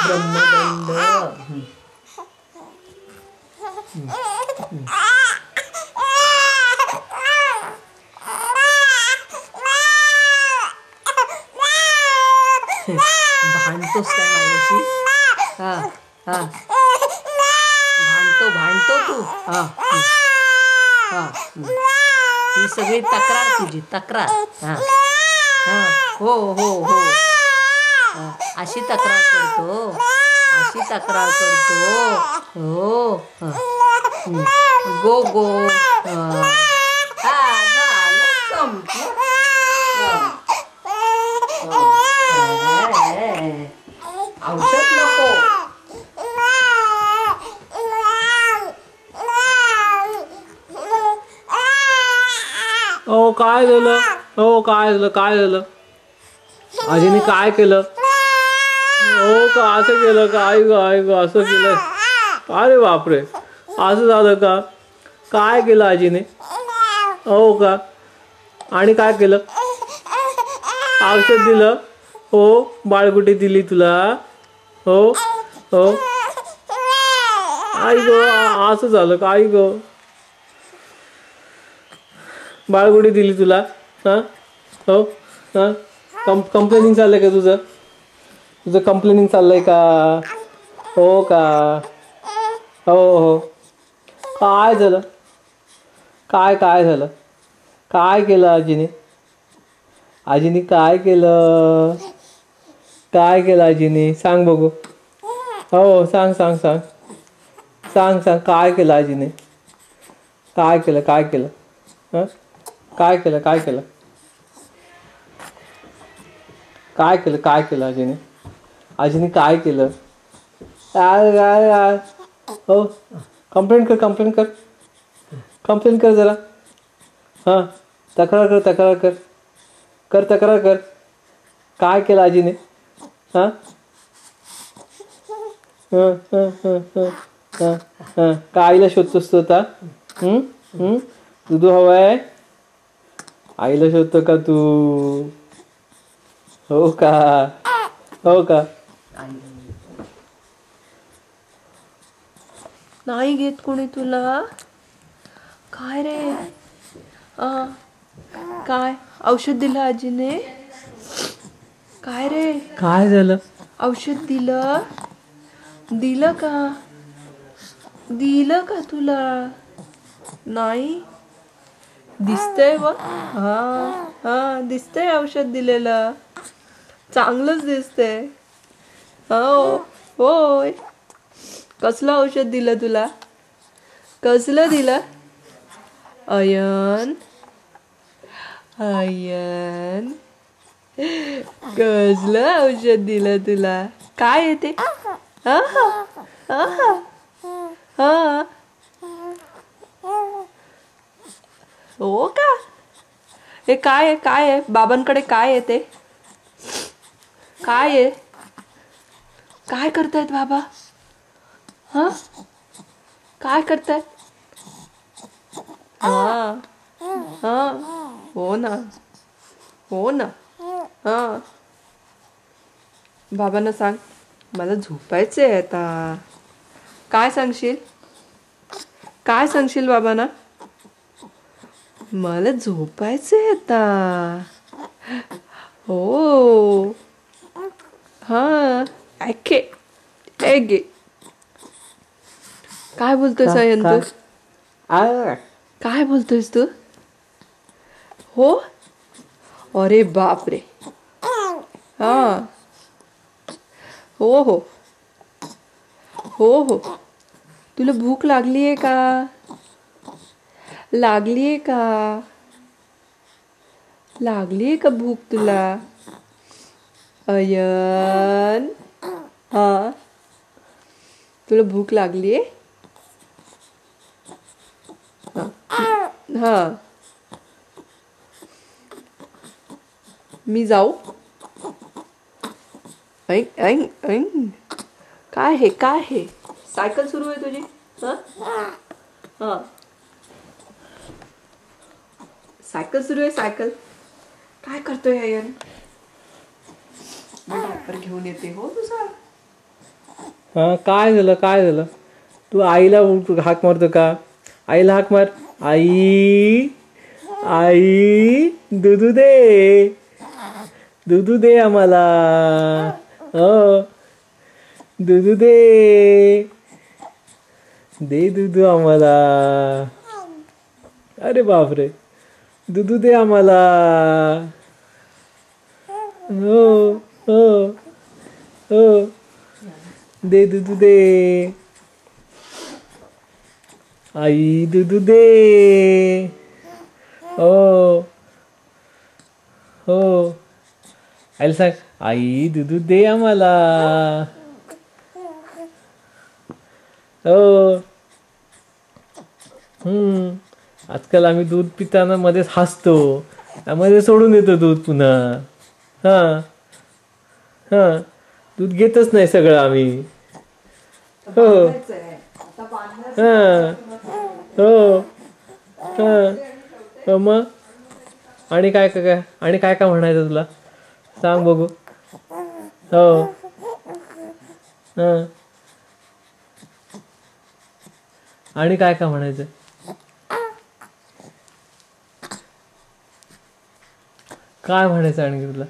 ब्रह्मदंड. भांडतोस काय माझ्याशी? हा हा भांडतो तू. हा हा ही सगळी तक्रार तुझी तक्रार. हा हा हो हो हो अशी तक्रार करतो हो. गो गो. झालं संपलं. औषध नको. काय झालं? काय झालं? आजीने काय केलं? का असं केलं का? आई ग असं केलं? अरे बापरे, असं झालं का? काय केलं आजीने? हो का? आणि काय केलं? औषध दिलं? हो. बाळगुटी दिली तुला? हो हो. आई ग असं झालं का? आई ग बाळगुटी दिली तुला? हा हो हा. कंप्लेनिंग चाललंय का तुझं कंप्लेनिंग चाललंय का? हो का? हो हो. काय झालं? काय झालं? काय केलं आजीने? काय केलं? काय केलं आजीने? सांग बघू. हो सांग काय केलं आजीने? काय केलं? हं? काय केलं आजीने काय केलं? हो. कंप्लेंट कर जरा. हां तक्रार कर. काय केलं आजीने? हां का आईला शोधतोस तू आता? दुधू हवाय? आईला शोधतो का तू? हो का? नाही घेत कोणी तुला? काय रे? काय औषध दिलं आजीने? काय रे? काय झालं? औषध दिलं का तुला? नाही दिसतंय बघ. हा दिसतंय औषध दिलेलं. चांगलंच दिसतंय. हो होय. कसलं औषध दिलं तुला? कसलं दिलं? आयन कसलं औषध दिलं तुला? काय येते? हो का? हे काय आहे? बाबांकडे काय येते? काय आहे? काय करतायत बाबा? काय करतायत? हो ना. बाबांना सांग मला झोपायचंय आता. काय सांगशील बाबांना? मला झोपायचंय आता. हो ऐके काय बोलतोयस अयन तू? काय बोलतोयस तू? हो अरे बापरे. हो तुला भूक लागलीये का? लागलीये का भूक तुला? अयन तुला भूक लागलीये? मी जाऊ? काय हे? सायकल सुरू आहे तुझी? सायकल सुरू आहे. सायकल काय करतोय अयन? मी डायपर घेऊन येते हो तुझा. हा काय झालं काय झालं? तू आईला हाक मारतो का? आईला हाक मार. आई आई दुधू दे, दुधू दे आम्हाला. हो दुधू दे, दे दुधू आम्हाला. अरे बापरे, दुधू दे आम्हाला. हो हो हो, दे दुधू दे. आई दुधू दे. हो हो, आईला सांग आई दुधू दे आम्हाला. हो आजकाल आम्ही दूध पिताना मध्येच हसतो, मध्ये सोडून देतो दूध पुन्हा. हां हां, दूध घेतच नाही सगळं आम्ही. हो हां हो हां हो, मग आणि काय काय काय आणि काय काय म्हणायचं तुला? सांग बघू. हो हां, आणि काय काय म्हणायचं? काय म्हणायचं आणखी तुला?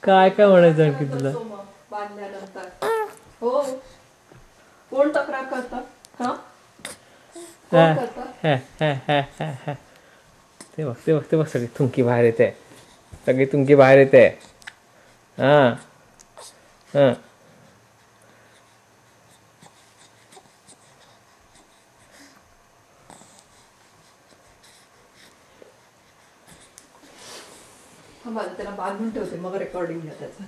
काय काय म्हणायचं आणखी तुला? बांधल्यानंतर हो, कोण तक्रार करतं? हा, हा, कोण करतं? हा, हा, हा, हा, हा. ते बघ ते बघ ते बघ, सगळी थुंकी बाहेर येते, सगळी थुंकी बाहेर येते. हां हां, थांबा, त्याला बांधून ठेवते, मग रेकॉर्डिंग घ्या त्याचं.